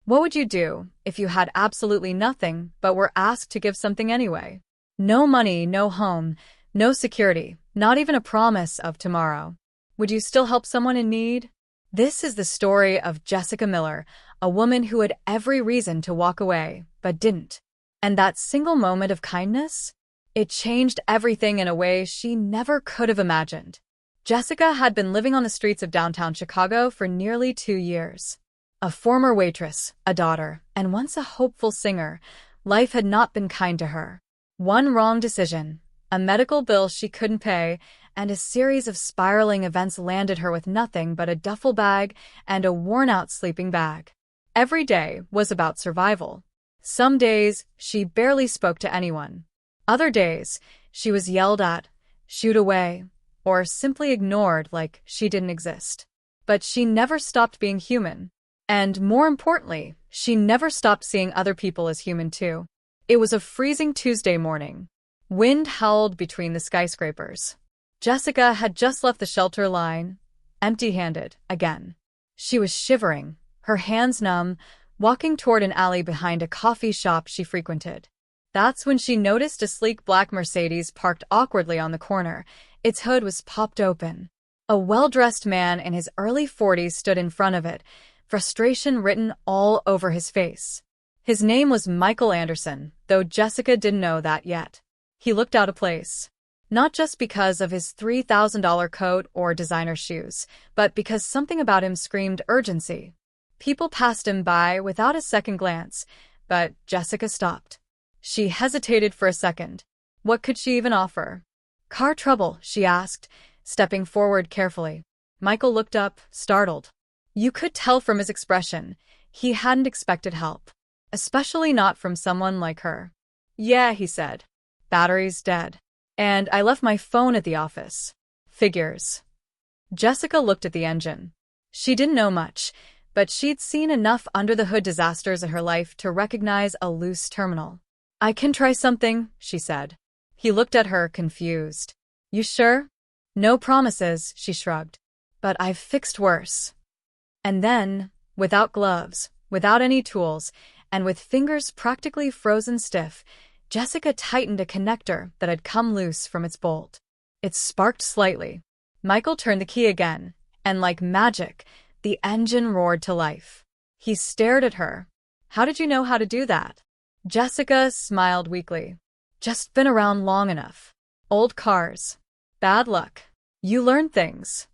What would you do if you had absolutely nothing but were asked to give something anyway? No money, no home, no security, not even a promise of tomorrow. Would you still help someone in need? This is the story of Jessica Miller, a woman who had every reason to walk away, but didn't. And that single moment of kindness? It changed everything in a way she never could have imagined. Jessica had been living on the streets of downtown Chicago for nearly 2 years. A former waitress, a daughter, and once a hopeful singer, life had not been kind to her. One wrong decision, a medical bill she couldn't pay, and a series of spiraling events landed her with nothing but a duffel bag and a worn-out sleeping bag. Every day was about survival. Some days, she barely spoke to anyone. Other days, she was yelled at, shooed away, or simply ignored like she didn't exist. But she never stopped being human. And more importantly, she never stopped seeing other people as human too. It was a freezing Tuesday morning. Wind howled between the skyscrapers. Jessica had just left the shelter line, empty-handed, again. She was shivering, her hands numb, walking toward an alley behind a coffee shop she frequented. That's when she noticed a sleek black Mercedes parked awkwardly on the corner. Its hood was popped open. A well-dressed man in his early 40s stood in front of it, frustration written all over his face. His name was Michael Anderson, though Jessica didn't know that yet. He looked out of place. Not just because of his $3,000 coat or designer shoes, but because something about him screamed urgency. People passed him by without a second glance, but Jessica stopped. She hesitated for a second. What could she even offer? "Car trouble?" she asked, stepping forward carefully. Michael looked up, startled. You could tell from his expression, he hadn't expected help. Especially not from someone like her. "Yeah," he said. "Battery's dead. And I left my phone at the office." Figures. Jessica looked at the engine. She didn't know much, but she'd seen enough under-the-hood disasters in her life to recognize a loose terminal. "I can try something," she said. He looked at her, confused. "You sure?" "No promises," she shrugged. "But I've fixed worse." And then, without gloves, without any tools, and with fingers practically frozen stiff, Jessica tightened a connector that had come loose from its bolt. It sparked slightly. Michael turned the key again, and like magic, the engine roared to life. He stared at her. "How did you know how to do that?" Jessica smiled weakly. "Just been around long enough. Old cars. Bad luck. You learn things."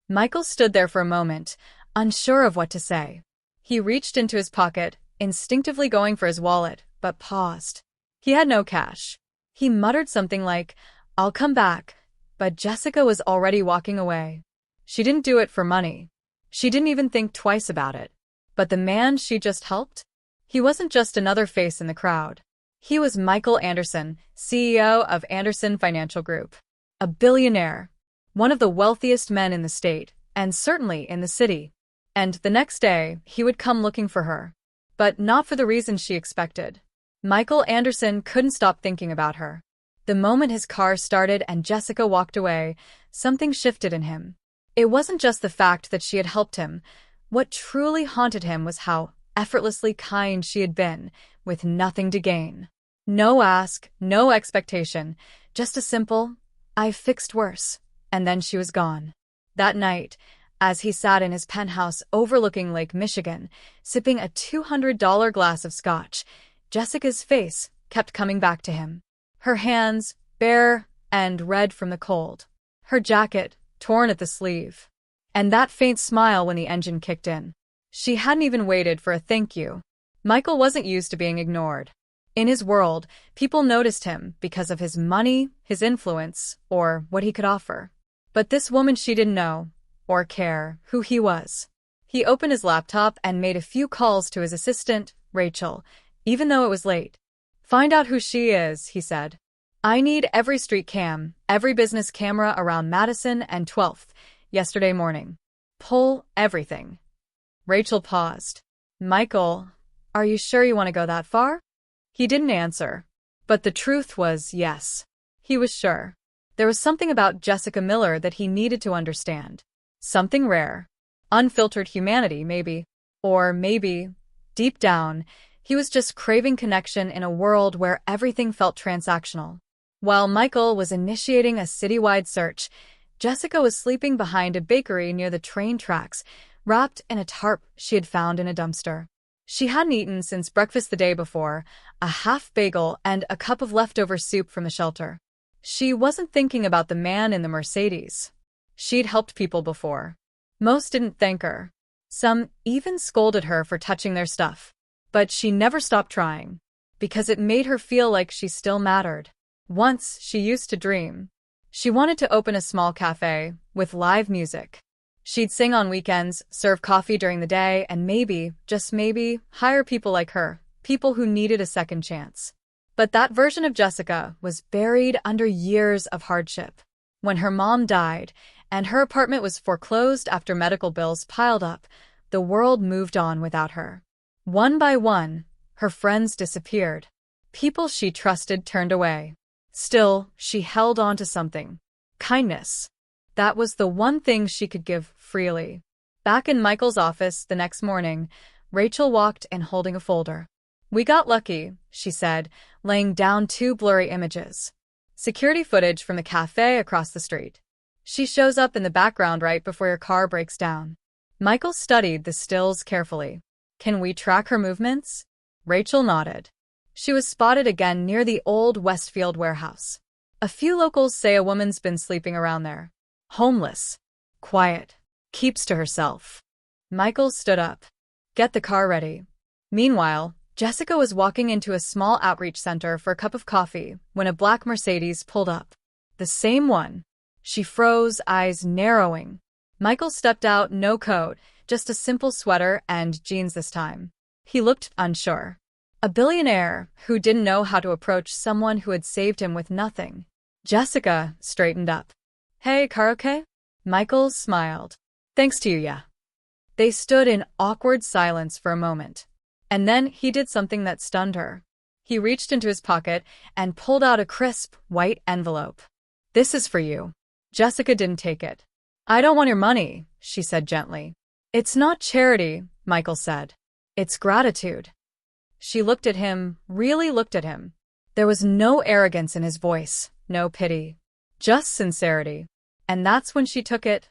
Michael stood there for a moment, unsure of what to say. He reached into his pocket, instinctively going for his wallet, but paused. He had no cash. He muttered something like, "I'll come back," but Jessica was already walking away. She didn't do it for money. She didn't even think twice about it. But the man she just helped? He wasn't just another face in the crowd. He was Michael Anderson, CEO of Anderson Financial Group. A billionaire. One of the wealthiest men in the state, and certainly in the city. And the next day, he would come looking for her. But not for the reason she expected. Michael Anderson couldn't stop thinking about her. The moment his car started and Jessica walked away, something shifted in him. It wasn't just the fact that she had helped him. What truly haunted him was how effortlessly kind she had been, with nothing to gain. No ask, no expectation, just a simple, "I've fixed worse," and then she was gone. That night, as he sat in his penthouse overlooking Lake Michigan, sipping a $200 glass of scotch, Jessica's face kept coming back to him. Her hands, bare and red from the cold. Her jacket, torn at the sleeve. And that faint smile when the engine kicked in. She hadn't even waited for a thank you. Michael wasn't used to being ignored. In his world, people noticed him because of his money, his influence, or what he could offer. But this woman, she didn't know, or care, who he was. He opened his laptop and made a few calls to his assistant, Rachel, even though it was late. "Find out who she is," he said. "I need every street cam, every business camera around Madison and 12th, yesterday morning. Pull everything." Rachel paused. "Michael, are you sure you want to go that far?" He didn't answer. But the truth was, yes. He was sure. There was something about Jessica Miller that he needed to understand. Something rare. Unfiltered humanity, maybe. Or maybe Deep down, he was just craving connection in a world where everything felt transactional. While Michael was initiating a citywide search, Jessica was sleeping behind a bakery near the train tracks, wrapped in a tarp she had found in a dumpster. She hadn't eaten since breakfast the day before, a half bagel and a cup of leftover soup from the shelter. She wasn't thinking about the man in the Mercedes. She'd helped people before. Most didn't thank her. Some even scolded her for touching their stuff. But she never stopped trying, because it made her feel like she still mattered. Once, she used to dream. She wanted to open a small cafe with live music. She'd sing on weekends, serve coffee during the day, and maybe, just maybe, hire people like her, people who needed a second chance. But that version of Jessica was buried under years of hardship. When her mom died, and her apartment was foreclosed after medical bills piled up, the world moved on without her. One by one, her friends disappeared. People she trusted turned away. Still, she held on to something. Kindness. That was the one thing she could give freely. Back in Michael's office the next morning, Rachel walked in holding a folder. "We got lucky," she said, laying down 2 blurry images. Security footage from the cafe across the street. She shows up in the background right before your car breaks down. Michael studied the stills carefully. "Can we track her movements?" Rachel nodded. She was spotted again near the old Westfield warehouse. A few locals say a woman's been sleeping around there. Homeless. Quiet. Keeps to herself. Michael stood up. "Get the car ready." Meanwhile, Jessica was walking into a small outreach center for a cup of coffee when a black Mercedes pulled up. The same one. She froze, eyes narrowing. Michael stepped out, no coat, just a simple sweater and jeans this time. He looked unsure. A billionaire who didn't know how to approach someone who had saved him with nothing. Jessica straightened up. "Hey, car okay?" Michael smiled. "Thanks to you, yeah." They stood in awkward silence for a moment. And then he did something that stunned her. He reached into his pocket and pulled out a crisp, white envelope. "This is for you." Jessica didn't take it. "I don't want your money," she said gently. "It's not charity," Michael said. "It's gratitude." She looked at him, really looked at him. There was no arrogance in his voice, no pity. Just sincerity. And that's when she took it,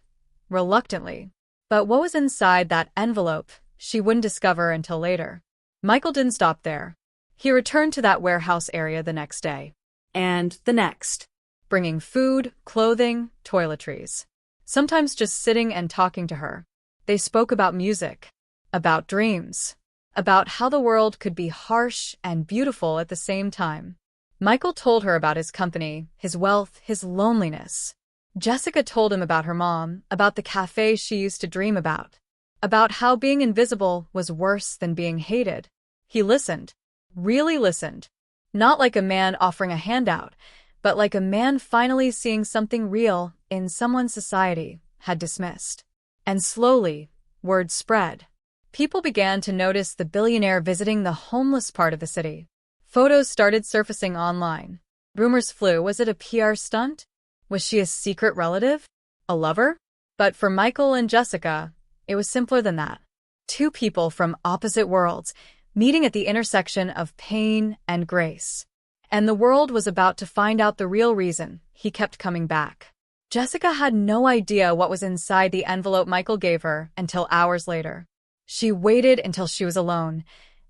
reluctantly. But what was inside that envelope, she wouldn't discover until later. Michael didn't stop there. He returned to that warehouse area the next day. And the next. Bringing food, clothing, toiletries. Sometimes just sitting and talking to her. They spoke about music, about dreams, about how the world could be harsh and beautiful at the same time. Michael told her about his company, his wealth, his loneliness. Jessica told him about her mom, about the cafe she used to dream about how being invisible was worse than being hated. He listened, really listened. Not like a man offering a handout, but like a man finally seeing something real in someone society had dismissed. And slowly, word spread. People began to notice the billionaire visiting the homeless part of the city. Photos started surfacing online. Rumors flew. Was it a PR stunt? Was she a secret relative? A lover? But for Michael and Jessica, it was simpler than that. 2 people from opposite worlds, meeting at the intersection of pain and grace. And the world was about to find out the real reason he kept coming back. Jessica had no idea what was inside the envelope Michael gave her until hours later. She waited until she was alone,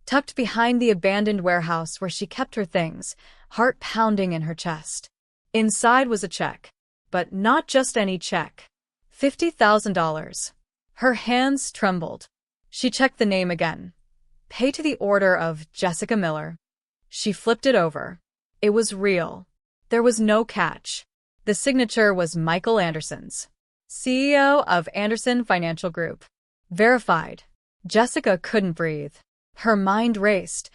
tucked behind the abandoned warehouse where she kept her things, heart pounding in her chest. Inside was a check. But not just any check. $50,000. Her hands trembled. She checked the name again. Pay to the order of Jessica Miller. She flipped it over. It was real. There was no catch. The signature was Michael Anderson's, CEO of Anderson Financial Group. Verified. Jessica couldn't breathe. Her mind raced.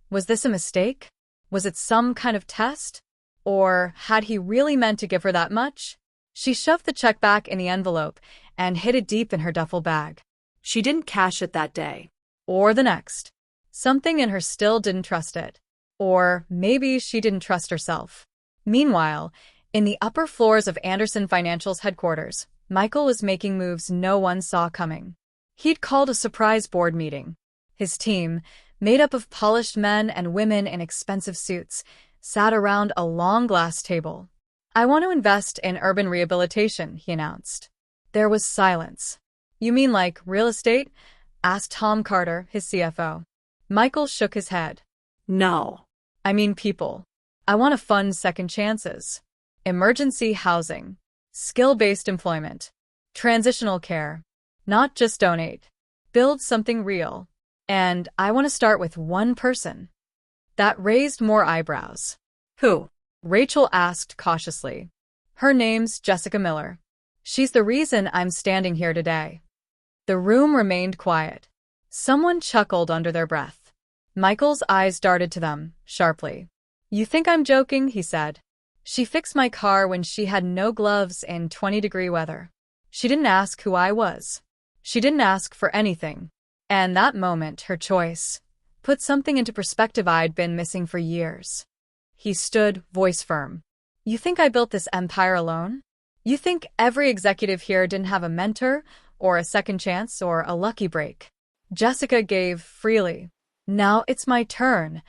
Was this a mistake? Was it some kind of test? Or had he really meant to give her that much? She shoved the check back in the envelope and hid it deep in her duffel bag. She didn't cash it that day. Or the next. Something in her still didn't trust it. Or maybe she didn't trust herself. Meanwhile, in the upper floors of Anderson Financial's headquarters, Michael was making moves no one saw coming. He'd called a surprise board meeting. His team, made up of polished men and women in expensive suits, sat around a long glass table. "I want to invest in urban rehabilitation," he announced. There was silence. "You mean like real estate?" asked Tom Carter, his CFO. Michael shook his head. "No. I mean people. I want to fund second chances. Emergency housing. Skill-based employment. Transitional care. Not just donate. Build something real. And I want to start with one person." That raised more eyebrows. "Who?" Rachel asked cautiously. "Her name's Jessica Miller. She's the reason I'm standing here today." The room remained quiet. Someone chuckled under their breath. Michael's eyes darted to them, sharply. "You think I'm joking?" he said. "She fixed my car when she had no gloves in 20-degree weather. She didn't ask who I was. She didn't ask for anything. And that moment, her choice, put something into perspective I'd been missing for years." He stood, voice firm. "You think I built this empire alone? You think every executive here didn't have a mentor, or a second chance, or a lucky break?" Jessica gave freely. "Now it's my turn."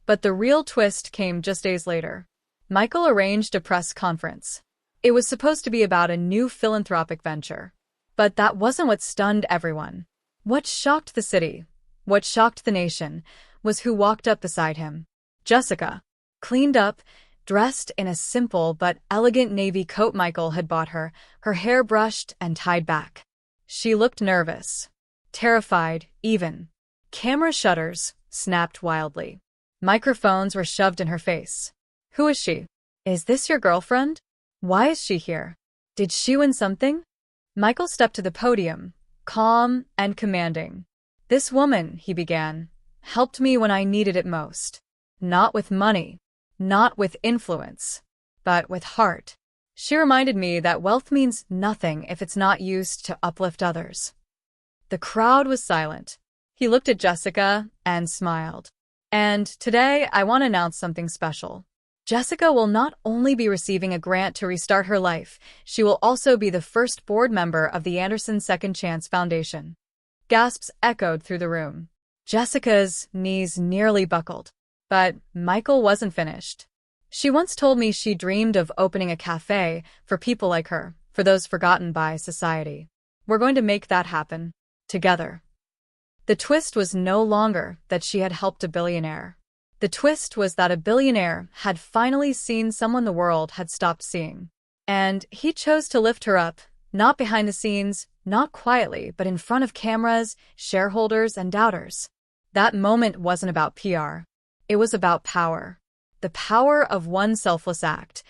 But the real twist came just days later. Michael arranged a press conference. It was supposed to be about a new philanthropic venture. But that wasn't what stunned everyone. What shocked the city, what shocked the nation, was who walked up beside him. Jessica, cleaned up, dressed in a simple but elegant navy coat Michael had bought her, her hair brushed and tied back. She looked nervous, terrified, even. Camera shutters snapped wildly. Microphones were shoved in her face. "Who is she? Is this your girlfriend? Why is she here? Did she win something?" Michael stepped to the podium, calm and commanding. "This woman," he began, "helped me when I needed it most. Not with money, not with influence, but with heart. She reminded me that wealth means nothing if it's not used to uplift others." The crowd was silent. He looked at Jessica and smiled. "And today I want to announce something special. Jessica will not only be receiving a grant to restart her life, she will also be the first board member of the Anderson Second Chance Foundation." Gasps echoed through the room. Jessica's knees nearly buckled. But Michael wasn't finished. "She once told me she dreamed of opening a cafe for people like her, for those forgotten by society. We're going to make that happen. Together." The twist was no longer that she had helped a billionaire. The twist was that a billionaire had finally seen someone the world had stopped seeing. And he chose to lift her up, not behind the scenes, not quietly, but in front of cameras, shareholders, and doubters. That moment wasn't about PR. It was about power. The power of one selfless act,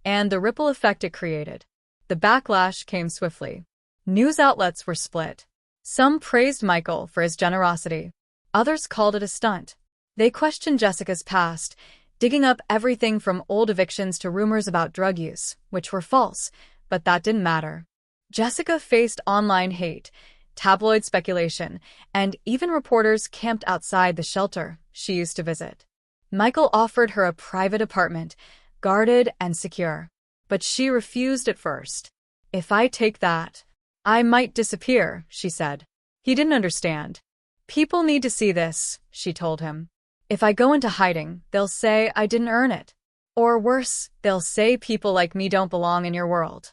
and the ripple effect it created. The backlash came swiftly. News outlets were split. Some praised Michael for his generosity. Others called it a stunt. They questioned Jessica's past, digging up everything from old evictions to rumors about drug use, which were false, but that didn't matter. Jessica faced online hate, tabloid speculation, and even reporters camped outside the shelter she used to visit. Michael offered her a private apartment, guarded and secure. But she refused at first. "If I take that, I might disappear," she said. He didn't understand. "People need to see this," she told him. "If I go into hiding, they'll say I didn't earn it. Or worse, they'll say people like me don't belong in your world."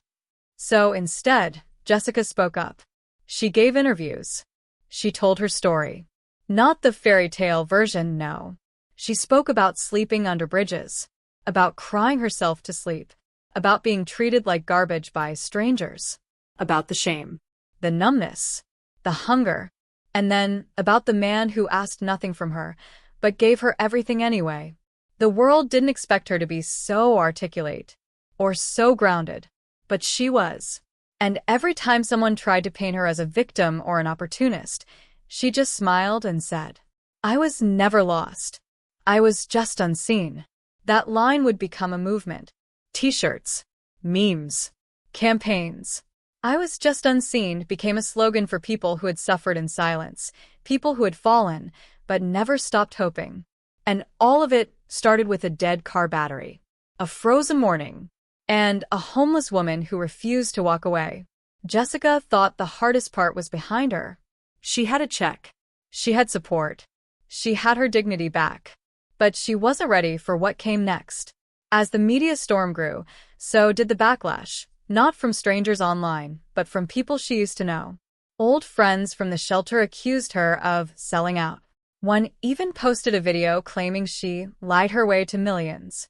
So instead, Jessica spoke up. She gave interviews. She told her story. Not the fairy tale version, no. She spoke about sleeping under bridges, about crying herself to sleep, about being treated like garbage by strangers, about the shame, the numbness, the hunger, and then about the man who asked nothing from her, but gave her everything anyway. The world didn't expect her to be so articulate or so grounded, but she was. And every time someone tried to paint her as a victim or an opportunist, she just smiled and said, "I was never lost. I was just unseen." That line would become a movement. T-shirts, memes, campaigns. "I was just unseen" became a slogan for people who had suffered in silence, people who had fallen, but never stopped hoping. And all of it started with a dead car battery, a frozen morning, and a homeless woman who refused to walk away. Jessica thought the hardest part was behind her. She had a check. She had support. She had her dignity back. But she wasn't ready for what came next. As the media storm grew, so did the backlash, not from strangers online, but from people she used to know. Old friends from the shelter accused her of selling out. One even posted a video claiming she lied her way to millions.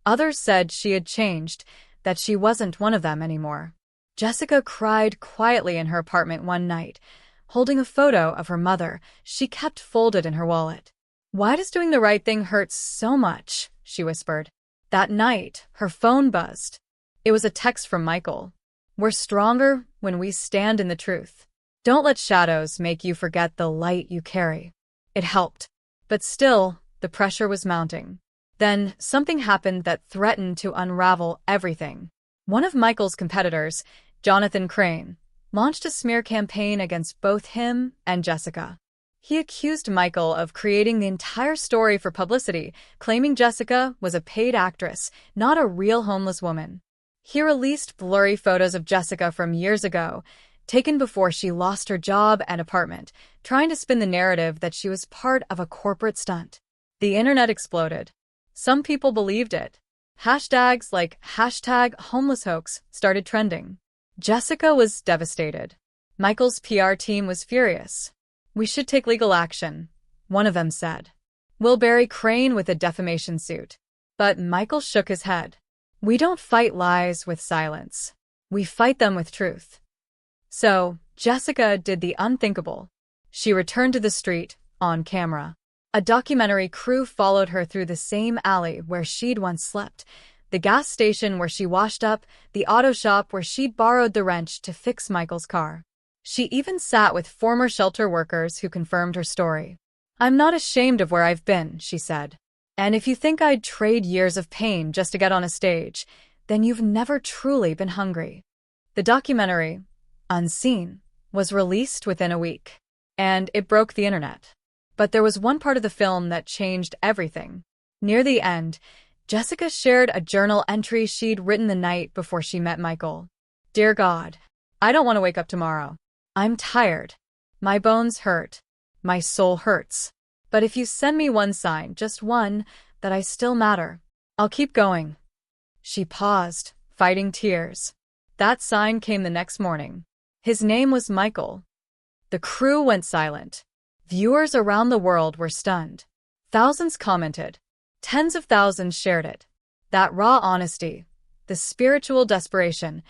Others said she had changed, that she wasn't one of them anymore. Jessica cried quietly in her apartment one night, holding a photo of her mother she kept folded in her wallet. "Why does doing the right thing hurt so much?" she whispered. That night, her phone buzzed. It was a text from Michael. "We're stronger when we stand in the truth. Don't let shadows make you forget the light you carry." It helped. But still, the pressure was mounting. Then, something happened that threatened to unravel everything. One of Michael's competitors, Jonathan Crane, launched a smear campaign against both him and Jessica. He accused Michael of creating the entire story for publicity, claiming Jessica was a paid actress, not a real homeless woman. He released blurry photos of Jessica from years ago, taken before she lost her job and apartment, trying to spin the narrative that she was part of a corporate stunt. The internet exploded. Some people believed it. Hashtags like #homelesshoax started trending. Jessica was devastated. Michael's PR team was furious. "We should take legal action," one of them said. "We'll bury Crane with a defamation suit." But Michael shook his head. "We don't fight lies with silence. We fight them with truth." So, Jessica did the unthinkable. She returned to the street, on camera. A documentary crew followed her through the same alley where she'd once slept, the gas station where she washed up, the auto shop where she'd borrowed the wrench to fix Michael's car. She even sat with former shelter workers who confirmed her story. "I'm not ashamed of where I've been," she said. "And if you think I'd trade years of pain just to get on a stage, then you've never truly been hungry." The documentary, Unseen, was released within a week, and it broke the internet. But there was one part of the film that changed everything. Near the end, Jessica shared a journal entry she'd written the night before she met Michael. "Dear God, I don't want to wake up tomorrow. I'm tired. My bones hurt. My soul hurts. But if you send me one sign, just one, that I still matter, I'll keep going." She paused, fighting tears. That sign came the next morning. His name was Michael. The crew went silent. Viewers around the world were stunned. Thousands commented. Tens of thousands shared it. That raw honesty, the spiritual desperation,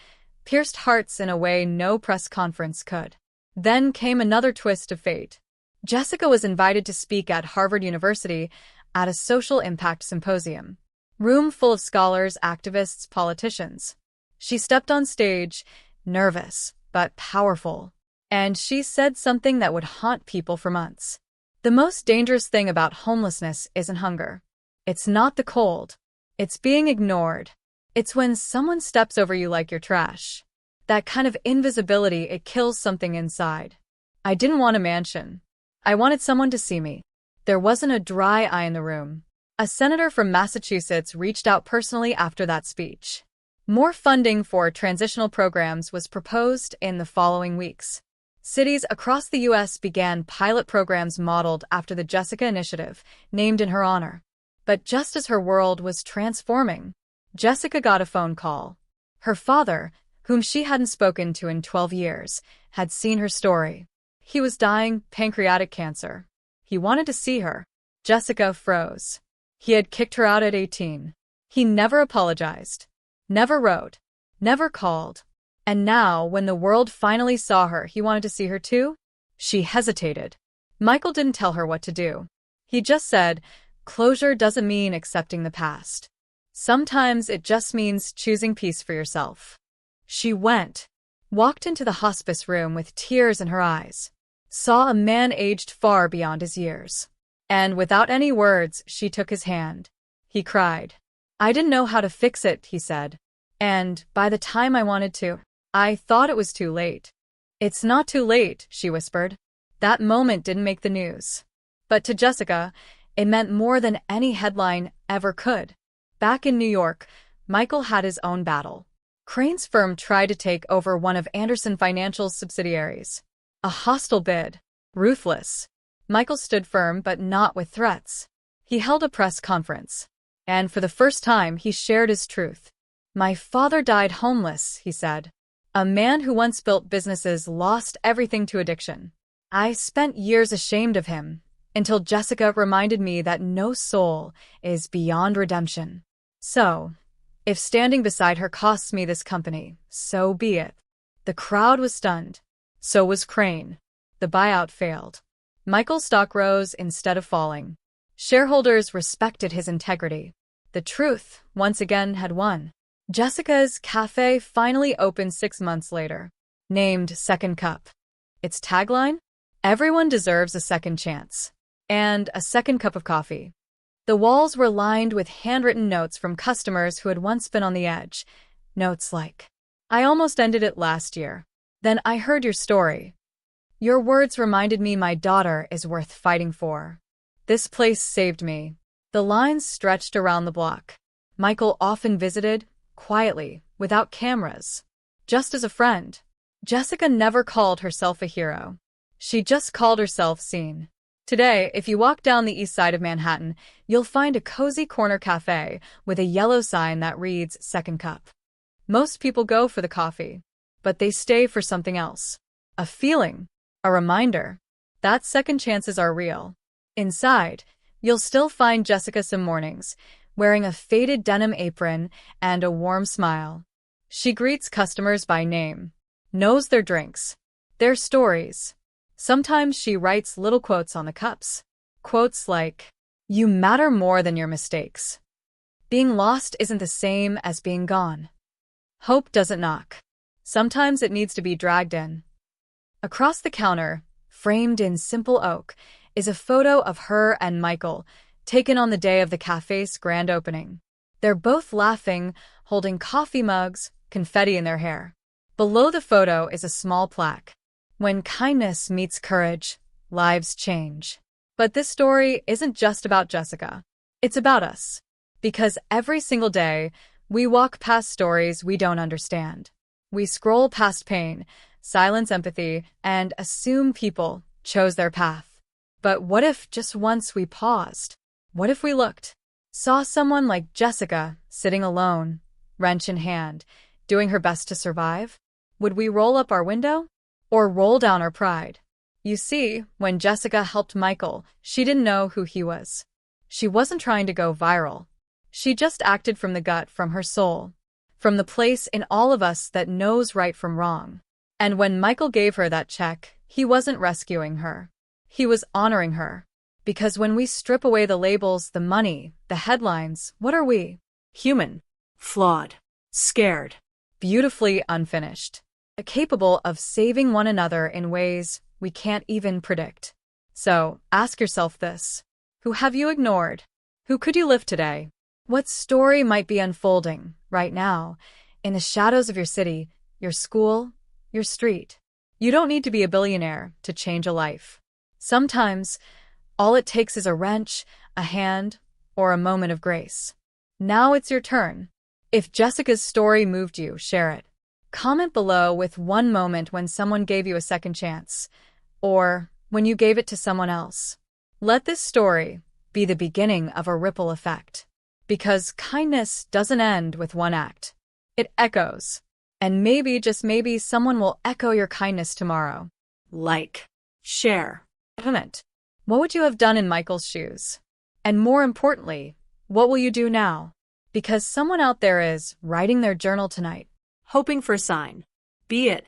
pierced hearts in a way no press conference could. Then came another twist of fate. Jessica was invited to speak at Harvard University at a social impact symposium. Room full of scholars, activists, politicians. She stepped on stage, nervous but powerful. And she said something that would haunt people for months. The most dangerous thing about homelessness isn't hunger. It's not the cold. It's being ignored. It's when someone steps over you like you're trash. That kind of invisibility, it kills something inside. I didn't want a mansion. I wanted someone to see me. There wasn't a dry eye in the room. A senator from Massachusetts reached out personally after that speech. More funding for transitional programs was proposed in the following weeks. Cities across the U.S. began pilot programs modeled after the Jessica Initiative, named in her honor. But just as her world was transforming, Jessica got a phone call. Her father, whom she hadn't spoken to in 12 years, had seen her story. He was dying, pancreatic cancer. He wanted to see her. Jessica froze. He had kicked her out at 18. He never apologized. Never wrote. Never called. And now, when the world finally saw her, he wanted to see her too? She hesitated. Michael didn't tell her what to do. He just said, closure doesn't mean accepting the past. Sometimes it just means choosing peace for yourself. She went, walked into the hospice room with tears in her eyes, saw a man aged far beyond his years. And without any words, she took his hand. He cried. "I didn't know how to fix it," he said. "And by the time I wanted to, I thought it was too late." "It's not too late," she whispered. That moment didn't make the news. But to Jessica, it meant more than any headline ever could. Back in New York, Michael had his own battle. Crane's firm tried to take over one of Anderson Financial's subsidiaries. A hostile bid. Ruthless. Michael stood firm, but not with threats. He held a press conference. And for the first time, he shared his truth. "My father died homeless," he said. "A man who once built businesses lost everything to addiction. I spent years ashamed of him, until Jessica reminded me that no soul is beyond redemption. So, if standing beside her costs me this company, so be it." The crowd was stunned. So was Crane. The buyout failed. Michael's stock rose instead of falling. Shareholders respected his integrity. The truth, once again, had won. Jessica's cafe finally opened 6 months later. Named Second Cup. Its tagline? "Everyone deserves a second chance. And a second cup of coffee." The walls were lined with handwritten notes from customers who had once been on the edge. Notes like, "I almost ended it last year. Then I heard your story. Your words reminded me my daughter is worth fighting for. This place saved me." The lines stretched around the block. Michael often visited, quietly, without cameras. Just as a friend. Jessica never called herself a hero. She just called herself seen. Today, if you walk down the east side of Manhattan, you'll find a cozy corner cafe with a yellow sign that reads Second Cup. Most people go for the coffee, but they stay for something else. A feeling, a reminder that second chances are real. Inside, you'll still find Jessica some mornings, wearing a faded denim apron and a warm smile. She greets customers by name, knows their drinks, their stories. Sometimes she writes little quotes on the cups. Quotes like, "You matter more than your mistakes. Being lost isn't the same as being gone. Hope doesn't knock. Sometimes it needs to be dragged in." Across the counter, framed in simple oak, is a photo of her and Michael, taken on the day of the cafe's grand opening. They're both laughing, holding coffee mugs, confetti in their hair. Below the photo is a small plaque. "When kindness meets courage, lives change." But this story isn't just about Jessica. It's about us. Because every single day, we walk past stories we don't understand. We scroll past pain, silence empathy, and assume people chose their path. But what if just once we paused? What if we looked? Saw someone like Jessica sitting alone, wrench in hand, doing her best to survive? Would we roll up our window? Or roll down our pride? You see, when Jessica helped Michael, she didn't know who he was. She wasn't trying to go viral. She just acted from the gut, from her soul, from the place in all of us that knows right from wrong. And when Michael gave her that check, he wasn't rescuing her. He was honoring her. Because when we strip away the labels, the money, the headlines, what are we? Human. Flawed. Scared. Beautifully unfinished. Capable of saving one another in ways we can't even predict. So, ask yourself this. Who have you ignored? Who could you lift today? What story might be unfolding, right now, in the shadows of your city, your school, your street? You don't need to be a billionaire to change a life. Sometimes, all it takes is a wrench, a hand, or a moment of grace. Now it's your turn. If Jessica's story moved you, share it. Comment below with one moment when someone gave you a second chance, or when you gave it to someone else. Let this story be the beginning of a ripple effect. Because kindness doesn't end with one act. It echoes. And maybe, just maybe, someone will echo your kindness tomorrow. Like, share, comment. What would you have done in Michael's shoes? And more importantly, what will you do now? Because someone out there is writing their journal tonight, hoping for a sign. Be it.